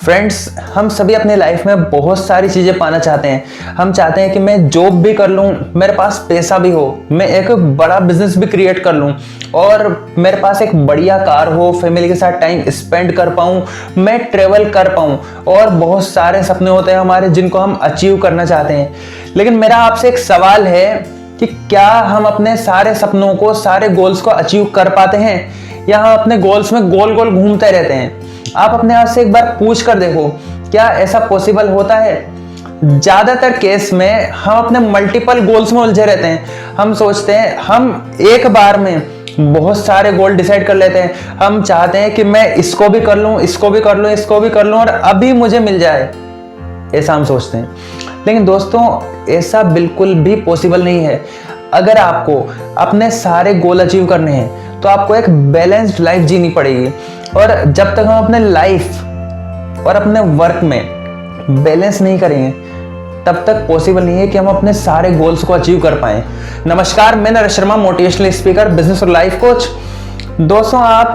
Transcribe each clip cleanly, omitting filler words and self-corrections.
Friends, हम सभी अपने लाइफ में बहुत सारी चीज़ें पाना चाहते हैं। हम चाहते हैं कि मैं जॉब भी कर लूँ, मेरे पास पैसा भी हो, मैं एक बड़ा बिजनेस भी क्रिएट कर लूँ और मेरे पास एक बढ़िया कार हो, फैमिली के साथ टाइम स्पेंड कर पाऊँ, मैं ट्रेवल कर पाऊँ और बहुत सारे सपने होते हैं हमारे जिनको हम अचीव करना चाहते हैं। लेकिन मेरा आपसे एक सवाल है कि क्या हम अपने सारे सपनों को, सारे गोल्स को अचीव कर पाते हैं या हम अपने गोल्स में गोल गोल घूमते रहते हैं? आप अपने आप से एक बार पूछ कर देखो, क्या ऐसा पॉसिबल होता है? ज्यादातर केस में हम अपने मल्टीपल गोल्स में उलझे रहते हैं। हम सोचते हैं, हम एक बार में बहुत सारे गोल डिसाइड कर लेते हैं। हम चाहते हैं कि मैं इसको भी कर लूं, इसको भी कर लूं, इसको भी कर लूं और अभी मुझे मिल जाए, ऐसा हम सोचते हैं। लेकिन दोस्तों, ऐसा बिल्कुल भी पॉसिबल नहीं है। अगर आपको अपने सारे गोल अचीव करने हैं तो आपको एक बैलेंस्ड लाइफ जीनी पड़ेगी और जब तक हम अपने लाइफ और अपने वर्क में बैलेंस नहीं करेंगे तब तक पॉसिबल नहीं है कि हम अपने सारे गोल्स को अचीव कर पाएं। नमस्कार, मैं Naresh Sharma, motivational speaker, business और लाइफ कोच। दोस्तों, आप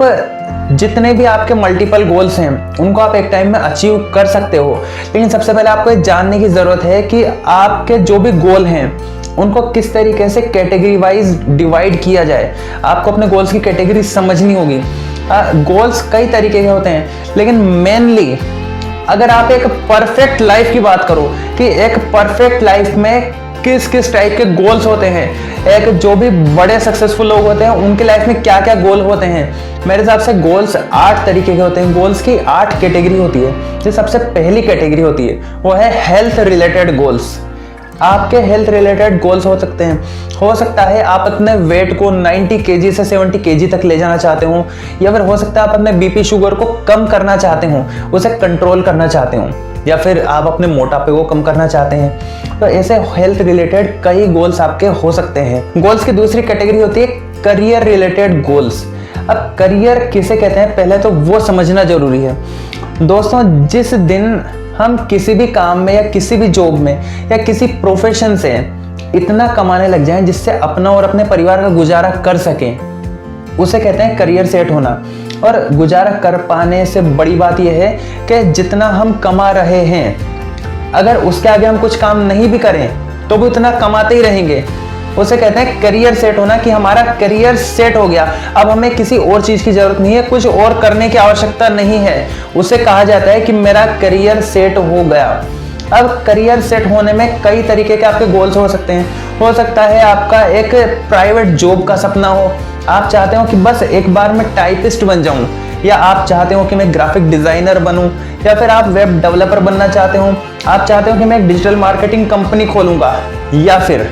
जितने भी आपके मल्टीपल गोल्स हैं उनको आप एक टाइम में अचीव कर सकते हो, लेकिन सबसे पहले आपको ये जानने की जरूरत है कि आपके जो भी गोल हैं उनको किस तरीके से कैटेगरी वाइज डिवाइड किया जाए। आपको अपने गोल्स की कैटेगरी समझनी होगी। गोल्स कई तरीके के होते हैं, लेकिन मेनली अगर आप एक परफेक्ट लाइफ की बात करो कि एक परफेक्ट लाइफ में किस किस टाइप के गोल्स होते हैं, एक जो भी बड़े सक्सेसफुल लोग होते हैं उनके लाइफ में क्या क्या गोल होते हैं, मेरे हिसाब से गोल्स 8 तरीके के होते हैं। गोल्स की 8 कैटेगरी होती है। जो सबसे पहली कैटेगरी होती है वो है हेल्थ रिलेटेड गोल्स। आपके हेल्थ रिलेटेड गोल्स हो सकते हैं, हो सकता है आप अपने वेट को 90 केजी से 70 केजी तक ले जाना चाहते हो, या फिर हो सकता है आप अपने बीपी शुगर को कम करना चाहते हो, उसे कंट्रोल करना चाहते हो, या फिर आप अपने मोटापे को कम करना चाहते हैं। तो ऐसे हेल्थ रिलेटेड कई गोल्स आपके हो सकते हैं। गोल्स की दूसरी कैटेगरी होती है करियर रिलेटेड गोल्स। अब करियर किसे कहते हैं पहले तो वो समझना जरूरी है। दोस्तों, जिस दिन हम किसी भी काम में या किसी भी जॉब में या किसी प्रोफेशन से इतना कमाने लग जाएं जिससे अपना और अपने परिवार का गुजारा कर सकें, उसे कहते हैं करियर सेट होना। और गुजारा कर पाने से बड़ी बात यह है कि जितना हम कमा रहे हैं, अगर उसके आगे हम कुछ काम नहीं भी करें तो भी उतना कमाते ही रहेंगे। उसे कहते हैं करियर सेट होना, कि हमारा करियर सेट हो गया, अब हमें किसी और चीज की जरूरत नहीं है, कुछ और करने की आवश्यकता नहीं है। उसे कहा जाता है कि मेरा करियर सेट हो गया। अब करियर सेट होने में कई तरीके के आपके गोल्स हो सकते हैं। हो सकता है आपका एक प्राइवेट जॉब का सपना हो, आप चाहते हो कि बस एक बार मैं टाइपिस्ट बन जाऊं, या आप चाहते हो कि मैं ग्राफिक डिजाइनर बनूं, या फिर आप वेब डेवलपर बनना चाहते हो, आप चाहते हो कि मैं एक डिजिटल मार्केटिंग कंपनी खोलूंगा, या फिर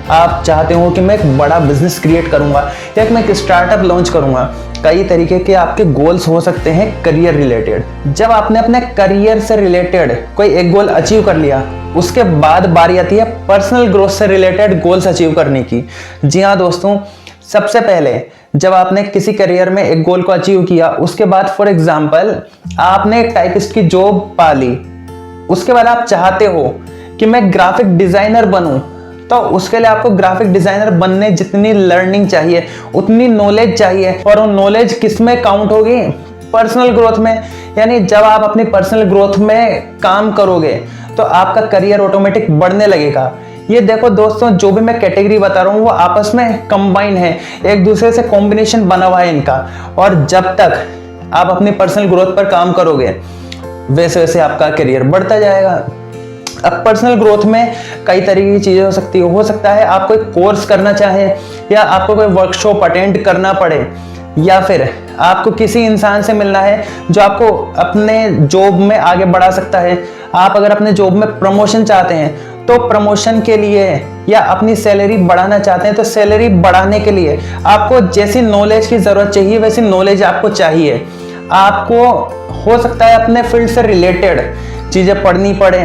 आप चाहते हो कि मैं एक बड़ा बिजनेस क्रिएट करूंगा या कि मैं एक स्टार्टअप लॉन्च करूंगा। कई तरीके के आपके गोल्स हो सकते हैं करियर रिलेटेड। जब आपने अपने करियर से रिलेटेड कोई एक गोल अचीव कर लिया, उसके बाद बारी आती है पर्सनल ग्रोथ से रिलेटेड गोल्स अचीव करने की। जी हाँ दोस्तों, सबसे पहले जब आपने किसी करियर में एक गोल को अचीव किया, उसके बाद फॉर एग्जाम्पल आपने एक टाइपिस्ट की जॉब पा ली, उसके बाद आप चाहते हो कि मैं ग्राफिक डिजाइनर बनूं, तो उसके लिए आपको ग्राफिक डिजाइनर बनने जितनी लर्निंग चाहिए, उतनी नॉलेज चाहिए, और वो नॉलेज किस में काउंट होगी? पर्सनल ग्रोथ में। यानी जब आप अपनी पर्सनल ग्रोथ में काम करोगे तो आपका करियर ऑटोमेटिक बढ़ने लगेगा। ये देखो दोस्तों, जो भी मैं कैटेगरी बता रहा हूँ वो आपस में कंबाइन है, एक दूसरे से कॉम्बिनेशन बना हुआ है इनका। और जब तक आप अपनी पर्सनल ग्रोथ पर काम करोगे वैसे वैसे आपका करियर बढ़ता जाएगा। अब पर्सनल ग्रोथ में कई तरीके की चीजें हो सकता है आप कोई कोर्स करना चाहें, या आपको कोई वर्कशॉप अटेंड करना पड़े, या फिर आपको किसी इंसान से मिलना है जो आपको अपने जॉब में आगे बढ़ा सकता है। आप अगर अपने जॉब में प्रमोशन चाहते हैं तो प्रमोशन के लिए, या अपनी सैलरी बढ़ाना चाहते हैं तो सैलरी बढ़ाने के लिए आपको जैसी नॉलेज की जरूरत चाहिए वैसी नॉलेज आपको चाहिए। आपको हो सकता है अपने फील्ड से रिलेटेड चीजें पढ़नी पड़े,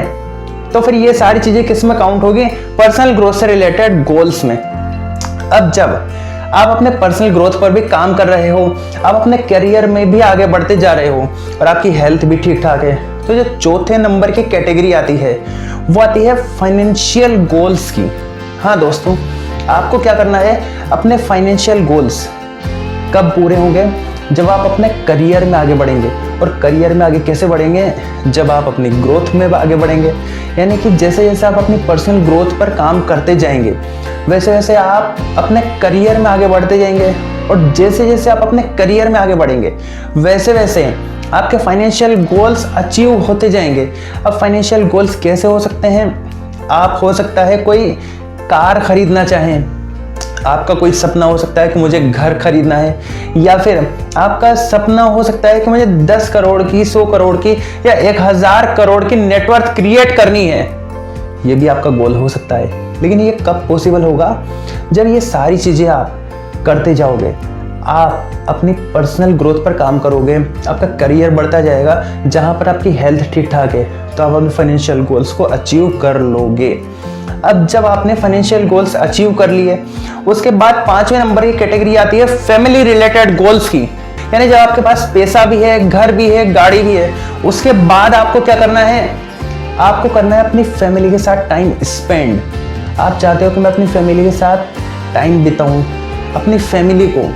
तो फिर ये सारी चीजें किस में काउंट होगी? पर्सनल ग्रोथ से रिलेटेड गोल्स में। अब जब आप अपने पर्सनल ग्रोथ पर भी काम कर रहे हो, आप अपने करियर में भी आगे बढ़ते जा रहे हो और आपकी हेल्थ भी ठीक ठाक है, तो जो चौथे नंबर की कैटेगरी आती है वो आती है फाइनेंशियल गोल्स की। हाँ दोस्तों, आपको क्या करना है? अपने फाइनेंशियल गोल्स कब पूरे होंगे? जब आप अपने करियर में आगे बढ़ेंगे, और करियर में आगे कैसे बढ़ेंगे, जब आप अपनी ग्रोथ में आगे बढ़ेंगे। यानी कि जैसे जैसे आप अपनी पर्सनल ग्रोथ पर काम करते जाएंगे वैसे वैसे आप अपने करियर में आगे बढ़ते जाएंगे, और जैसे जैसे आप अपने करियर में आगे बढ़ेंगे वैसे वैसे आपके फाइनेंशियल गोल्स अचीव होते जाएंगे। अब फाइनेंशियल गोल्स कैसे हो सकते हैं? आप हो सकता है कोई कार खरीदना चाहें, आपका कोई सपना हो सकता है कि मुझे घर खरीदना है, या फिर आपका सपना हो सकता है कि मुझे 10 करोड़ की, 100 करोड़ की या 1000 करोड़ की नेटवर्थ क्रिएट करनी है। ये भी आपका गोल हो सकता है, लेकिन ये कब पॉसिबल होगा? जब ये सारी चीज़ें आप करते जाओगे, आप अपनी पर्सनल ग्रोथ पर काम करोगे, आपका करियर बढ़ता जाएगा, जहाँ पर आपकी हेल्थ ठीक ठाक है तो आप अपने फाइनेंशियल गोल्स को अचीव कर लोगे। अब जब आपने फाइनेंशियल गोल्स अचीव कर लिए, उसके बाद 5वें नंबर की कैटेगरी आती है फैमिली रिलेटेड गोल्स की। यानी जब आपके पास पैसा भी है, घर भी है, गाड़ी भी है, उसके बाद आपको क्या करना है? आपको करना है अपनी फैमिली के साथ टाइम स्पेंड। आप चाहते हो कि मैं अपनी फैमिली के साथ टाइम बिताऊं, अपनी फैमिली को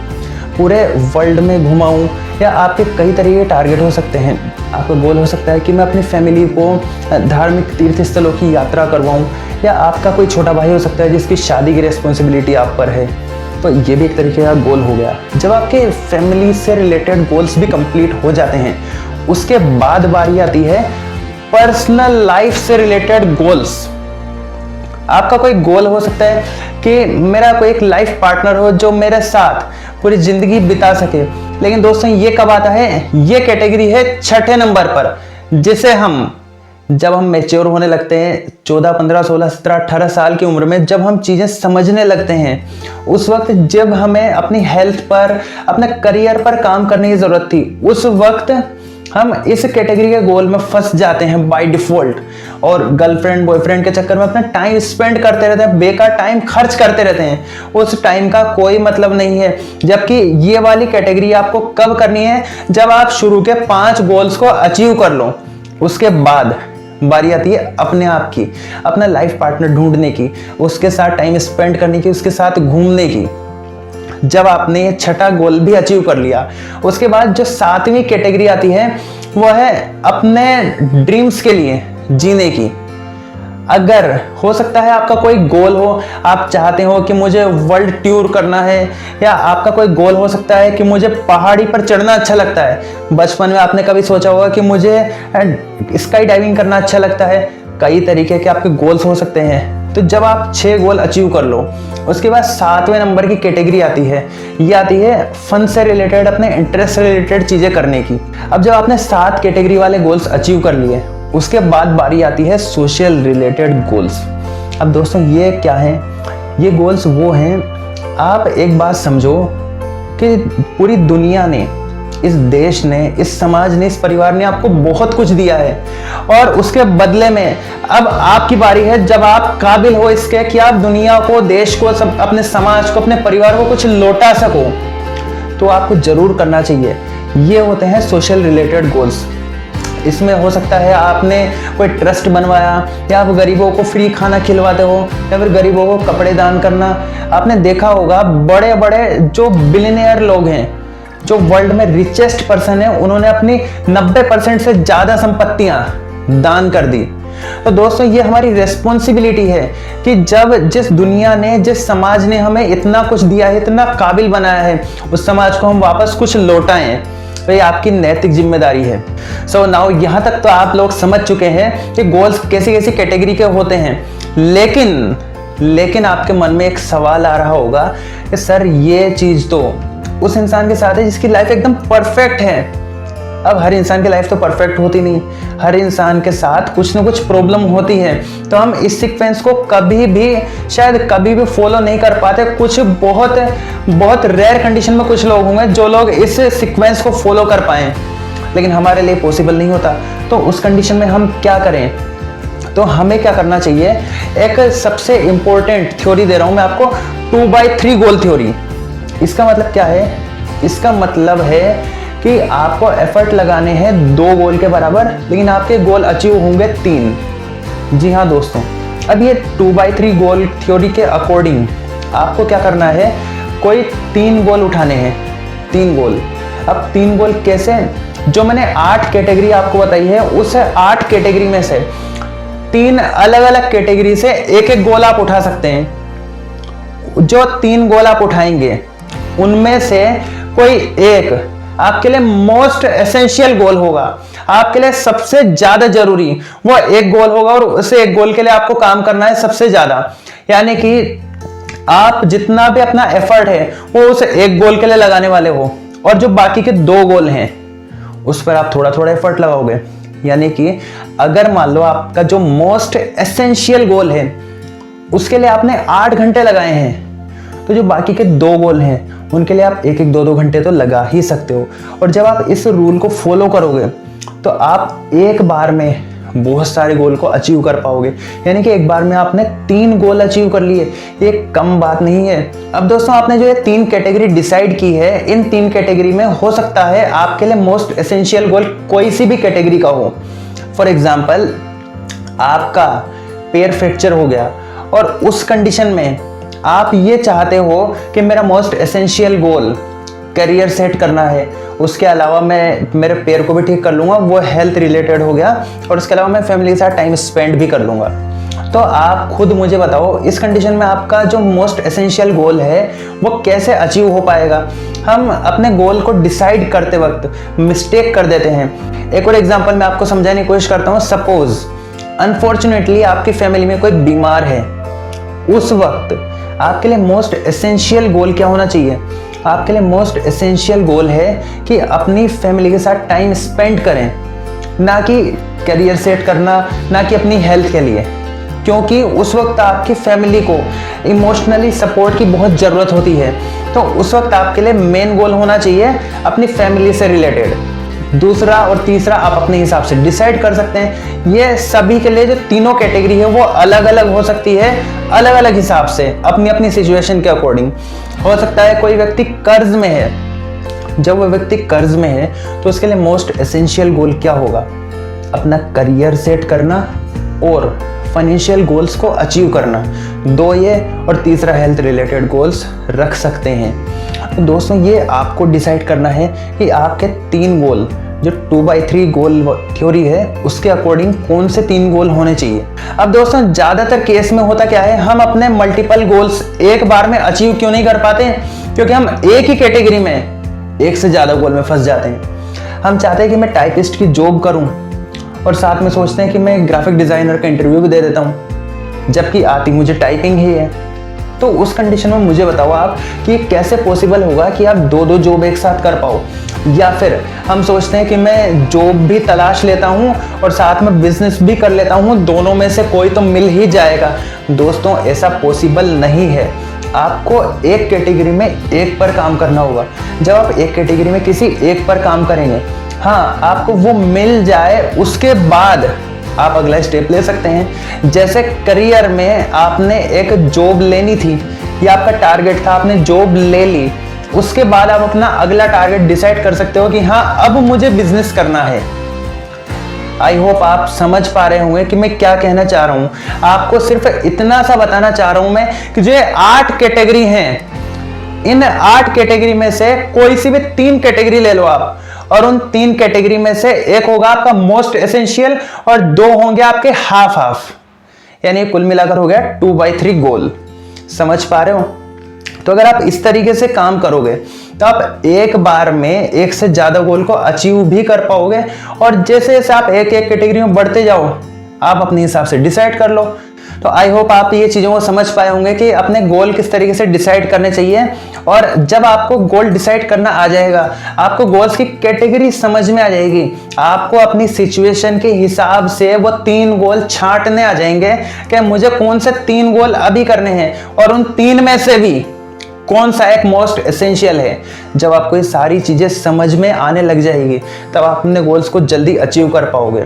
पूरे वर्ल्ड में घुमाऊं, या आपके कई तरह के टारगेट हो सकते हैं। आपका गोल हो सकता है कि मैं अपनी फैमिली को धार्मिक तीर्थ स्थलों की यात्रा करवाऊं, या आपका कोई छोटा भाई हो सकता है जिसकी शादी की रिस्पॉन्सिबिलिटी आप पर है, तो ये भी एक तरीके का गोल हो गया। जब आपके फैमिली से रिलेटेड गोल्स भी कंप्लीट हो जाते हैं, उसके बाद बारी आती है पर्सनल लाइफ से रिलेटेड गोल्स। आपका कोई गोल हो सकता है कि मेरा कोई एक लाइफ पार्टनर हो जो मेरे साथ पूरी जिंदगी बिता सके। लेकिन दोस्तों ये कब आता है? ये कैटेगरी है 6ठे नंबर पर, जिसे जब हम मैच्योर होने लगते हैं 14, 15, 16, 17, 18 साल की उम्र में, जब हम चीज़ें समझने लगते हैं, उस वक्त जब हमें अपनी हेल्थ पर, अपने करियर पर काम करने की ज़रूरत थी, उस वक्त हम इस कैटेगरी के गोल में फंस जाते हैं बाय डिफॉल्ट, और गर्लफ्रेंड बॉयफ्रेंड के चक्कर में अपना टाइम स्पेंड करते रहते हैं, बेकार टाइम खर्च करते रहते हैं। उस टाइम का कोई मतलब नहीं है। जबकि ये वाली कैटेगरी आपको कब करनी है? जब आप शुरू के 5 गोल्स को अचीव कर लो, उसके बाद बारी आती है अपने आप की, अपना लाइफ पार्टनर ढूंढने की, उसके साथ टाइम स्पेंड करने की, उसके साथ घूमने की। जब आपने ये 6ठा गोल भी अचीव कर लिया, उसके बाद जो 7वीं कैटेगरी आती है वो है अपने ड्रीम्स के लिए जीने की। अगर हो सकता है आपका कोई गोल हो, आप चाहते हो कि मुझे वर्ल्ड टूर करना है, या आपका कोई गोल हो सकता है कि मुझे पहाड़ी पर चढ़ना अच्छा लगता है। बचपन में आपने कभी सोचा होगा कि मुझे स्काई डाइविंग करना अच्छा लगता है। कई तरीके के आपके गोल्स हो सकते हैं। तो जब आप 6 गोल अचीव कर लो, उसके बाद 7वें नंबर की कैटेगरी आती है। ये आती है फन से रिलेटेड, अपने इंटरेस्ट से रिलेटेड चीज़ें करने की। अब जब आपने 7 कैटेगरी वाले गोल्स अचीव कर लिए, उसके बाद बारी आती है सोशल रिलेटेड गोल्स। अब दोस्तों ये क्या है? ये गोल्स वो हैं, आप एक बात समझो कि पूरी दुनिया ने, इस देश ने, इस समाज ने, इस परिवार ने आपको बहुत कुछ दिया है, और उसके बदले में अब आपकी बारी है, जब आप काबिल हो इसके कि आप दुनिया को, देश को, अपने समाज को, अपने परिवार को कुछ लौटा सको, तो आपको जरूर करना चाहिए। ये होते हैं सोशल रिलेटेड गोल्स। इसमें हो सकता है आपने कोई ट्रस्ट बनवाया, या आप गरीबों को फ्री खाना खिलवाते हो, या फिर गरीबों को कपड़े दान करना। आपने देखा होगा बड़े बड़े जो बिलियनियर लोग हैं, जो वर्ल्ड में रिचेस्ट पर्सन है, उन्होंने अपनी 90% से ज़्यादा संपत्तियां दान कर दी। तो दोस्तों ये हमारी रेस्पॉन्सिबिलिटी है कि जब जिस दुनिया ने, जिस समाज ने हमें इतना कुछ दिया है, इतना काबिल बनाया है, उस समाज को हम वापस कुछ लौटाएं। तो ये आपकी नैतिक जिम्मेदारी है। सो नाउ यहाँ तक तो आप लोग समझ चुके हैं कि गोल्स कैसी कैसी कैटेगरी के होते हैं। लेकिन आपके मन में एक सवाल आ रहा होगा कि सर ये चीज़ तो उस इंसान के साथ है जिसकी लाइफ एकदम परफेक्ट है। अब हर इंसान की लाइफ तो परफेक्ट होती नहीं, हर इंसान के साथ कुछ ना कुछ प्रॉब्लम होती है। तो हम इस सीक्वेंस को शायद कभी भी फॉलो नहीं कर पाते। कुछ बहुत रेयर कंडीशन में कुछ लोग होंगे जो लोग इस सीक्वेंस को फॉलो कर पाएं, लेकिन हमारे लिए पॉसिबल नहीं होता। तो उस कंडीशन में हम क्या करें? तो हमें क्या करना चाहिए? एक सबसे इंपॉर्टेंट थ्योरी दे रहा हूं मैं आपको, 2x3 गोल थ्योरी। इसका मतलब क्या है? इसका मतलब है कि आपको एफर्ट लगाने हैं 2 गोल के बराबर, लेकिन आपके गोल अचीव होंगे 3। जी हाँ दोस्तों, अब ये 2x3 गोल थ्योरी के अकॉर्डिंग आपको क्या करना है? कोई 3 गोल उठाने हैं, 3 गोल। अब 3 गोल कैसे? जो मैंने 8 कैटेगरी आपको बताई है, उस 8 कैटेगरी में से 3 अलग अलग कैटेगरी से एक एक गोल आप उठा सकते हैं। जो 3 गोल आप उठाएंगे उनमें से कोई एक आपके लिए मोस्ट एसेंशियल गोल होगा, आपके लिए सबसे ज्यादा जरूरी वो एक गोल होगा, और उस एक गोल के लिए आपको काम करना है सबसे ज्यादा। यानी कि आप जितना भी अपना एफर्ट है वो उस एक गोल के लिए लगाने वाले हो, और जो बाकी के 2 गोल हैं उस पर आप थोड़ा थोड़ा एफर्ट लगाओगे। यानी कि अगर मान लो आपका जो मोस्ट एसेंशियल गोल है उसके लिए आपने 8 घंटे लगाए हैं, तो जो बाकी के 2 गोल हैं उनके लिए आप 1-1, 2-2 घंटे तो लगा ही सकते हो। और जब आप इस रूल को फॉलो करोगे तो आप एक बार में बहुत सारे गोल को अचीव कर पाओगे। यानी कि एक बार में आपने 3 गोल अचीव कर लिए, ये कम बात नहीं है। अब दोस्तों, आपने जो ये 3 कैटेगरी डिसाइड की है, इन 3 कैटेगरी में हो सकता है आपके लिए मोस्ट एसेंशियल गोल कोई सी भी कैटेगरी का हो। फॉर एग्जाम्पल, आपका पैर फ्रैक्चर हो गया और उस कंडीशन में आप ये चाहते हो कि मेरा मोस्ट एसेंशियल गोल करियर सेट करना है, उसके अलावा मैं मेरे पैर को भी ठीक कर लूँगा, वो हेल्थ रिलेटेड हो गया, और उसके अलावा मैं फैमिली के साथ टाइम स्पेंड भी कर लूँगा। तो आप खुद मुझे बताओ, इस कंडीशन में आपका जो मोस्ट एसेंशियल गोल है वो कैसे अचीव हो पाएगा। हम अपने गोल को डिसाइड करते वक्त मिस्टेक कर देते हैं। एक और एग्जांपल मैं आपको समझाने की कोशिश करता हूँ। सपोज अनफॉर्चुनेटली आपकी फैमिली में कोई बीमार है, उस वक्त आपके लिए मोस्ट एसेंशियल गोल क्या होना चाहिए? आपके लिए मोस्ट एसेंशियल गोल है कि अपनी फैमिली के साथ टाइम स्पेंड करें, ना कि करियर सेट करना, ना कि अपनी हेल्थ के लिए, क्योंकि उस वक्त आपकी फैमिली को इमोशनली सपोर्ट की बहुत ज़रूरत होती है। तो उस वक्त आपके लिए मेन गोल होना चाहिए अपनी फैमिली से रिलेटेड। दूसरा और तीसरा आप अपने हिसाब से डिसाइड कर सकते हैं। ये सभी के लिए जो तीनों कैटेगरी है वो अलग अलग हो सकती है, अलग अलग हिसाब से, अपनी अपनी सिचुएशन के अकॉर्डिंग। हो सकता है कोई व्यक्ति कर्ज में है, जब वो व्यक्ति कर्ज में है तो उसके लिए मोस्ट एसेंशियल गोल क्या होगा? अपना करियर सेट करना और फाइनेंशियल गोल्स को अचीव करना, 2 ये, और तीसरा हेल्थ रिलेटेड गोल्स रख सकते हैं। तो दोस्तों, ये आपको डिसाइड करना है कि आपके 3 गोल, जो 2x3 गोल थ्योरी है, उसके अकॉर्डिंग कौन से 3 गोल होने चाहिए। अब दोस्तों, ज़्यादातर केस में होता क्या है, हम अपने मल्टीपल गोल्स एक बार में अचीव क्यों नहीं कर पाते? क्योंकि हम एक ही कैटेगरी में एक से ज़्यादा गोल में फंस जाते हैं। हम चाहते हैं कि मैं टाइपिस्ट की जॉब करूं, और साथ में सोचते हैं कि मैं ग्राफिक डिज़ाइनर का इंटरव्यू भी दे देता हूं, जबकि आती मुझे टाइपिंग ही है। तो उस कंडीशन में मुझे बताओ आप कि कैसे पॉसिबल होगा कि आप 2-2 जॉब एक साथ कर पाओ। या फिर हम सोचते हैं कि मैं जॉब भी तलाश लेता हूं और साथ में बिजनेस भी कर लेता हूं, दोनों में से कोई तो मिल ही जाएगा। दोस्तों, ऐसा पॉसिबल नहीं है। आपको एक कैटेगरी में एक पर काम करना होगा। जब आप एक कैटेगरी में किसी एक पर काम करेंगे, हाँ, आपको वो मिल जाए, उसके बाद आप अगला स्टेप ले सकते हैं। जैसे करियर में आपने एक जॉब लेनी थी या आपका टारगेट था, आपने जॉब ले ली, उसके बाद आप अपना अगला टारगेट डिसाइड कर सकते हो कि हाँ, अब मुझे बिजनेस करना है। आई होप आप समझ पा रहे होंगे कि मैं क्या कहना चाह रहा हूँ। आपको सिर्फ इतना सा बताना चाह रहा हूँ मैं कि जो 8 कैटेगरी हैं, इन 8 कैटेगरी में से कोई सी भी 3 कैटेगरी ले लो आप, और उन 3 कैटेगरी में से एक होगा आपका मोस्ट एसेंशियल और 2 होंगे आपके हाफ हाफ, यानी कुल मिलाकर हो गया 2x3 गोल। समझ पा रहे हो? तो अगर आप इस तरीके से काम करोगे तो आप एक बार में एक से ज्यादा गोल को अचीव भी कर पाओगे, और जैसे जैसे आप एक एक कैटेगरी में बढ़ते जाओ, आप अपने हिसाब से डिसाइड कर लो। तो आई होप आप ये चीज़ों को समझ पाए होंगे कि अपने गोल किस तरीके से डिसाइड करने चाहिए। और जब आपको गोल डिसाइड करना आ जाएगा, आपको गोल्स की कैटेगरी समझ में आ जाएगी, आपको अपनी सिचुएशन के हिसाब से वो 3 गोल छांटने आ जाएंगे कि मुझे कौन से 3 गोल अभी करने हैं, और उन 3 में से भी कौन सा एक मोस्ट एसेंशियल है। जब आपको ये सारी चीज़ें समझ में आने लग जाएगी, तब आप अपने गोल्स को जल्दी अचीव कर पाओगे।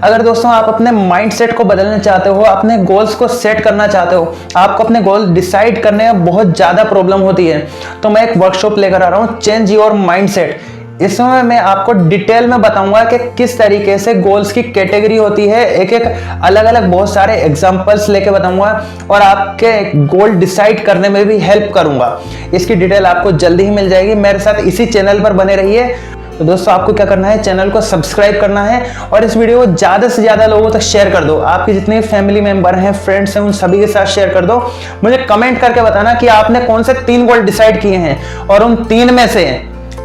अगर दोस्तों आप अपने माइंडसेट को बदलना चाहते हो, अपने गोल्स को सेट करना चाहते हो, आपको अपने गोल डिसाइड करने में बहुत ज़्यादा प्रॉब्लम होती है, तो मैं एक वर्कशॉप लेकर आ रहा हूँ, चेंज योर माइंडसेट। इसमें मैं आपको डिटेल में बताऊंगा कि किस तरीके से गोल्स की कैटेगरी होती है, एक एक अलग अलग बहुत सारे एग्जांपल्स लेके बताऊंगा, और आपके गोल डिसाइड करने में भी हेल्प करूंगा। इसकी डिटेल आपको जल्दी ही मिल जाएगी। मेरे साथ इसी चैनल पर बने रहिए। तो दोस्तों आपको क्या करना है, चैनल को सब्सक्राइब करना है और इस वीडियो को ज्यादा से ज्यादा लोगों तक शेयर कर दो। आपके जितने फैमिली मेंबर हैं, फ्रेंड्स हैं, उन सभी के साथ शेयर कर दो। मुझे कमेंट करके बताना कि आपने कौन से 3 गोल डिसाइड किए हैं और उन 3 में से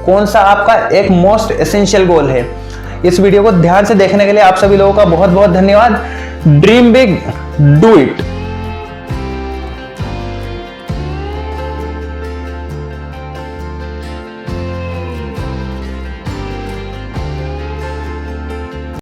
कौन सा आपका एक मोस्ट एसेंशियल गोल है। इस वीडियो को ध्यान से देखने के लिए आप सभी लोगों का बहुत बहुत धन्यवाद। Dream big, do it.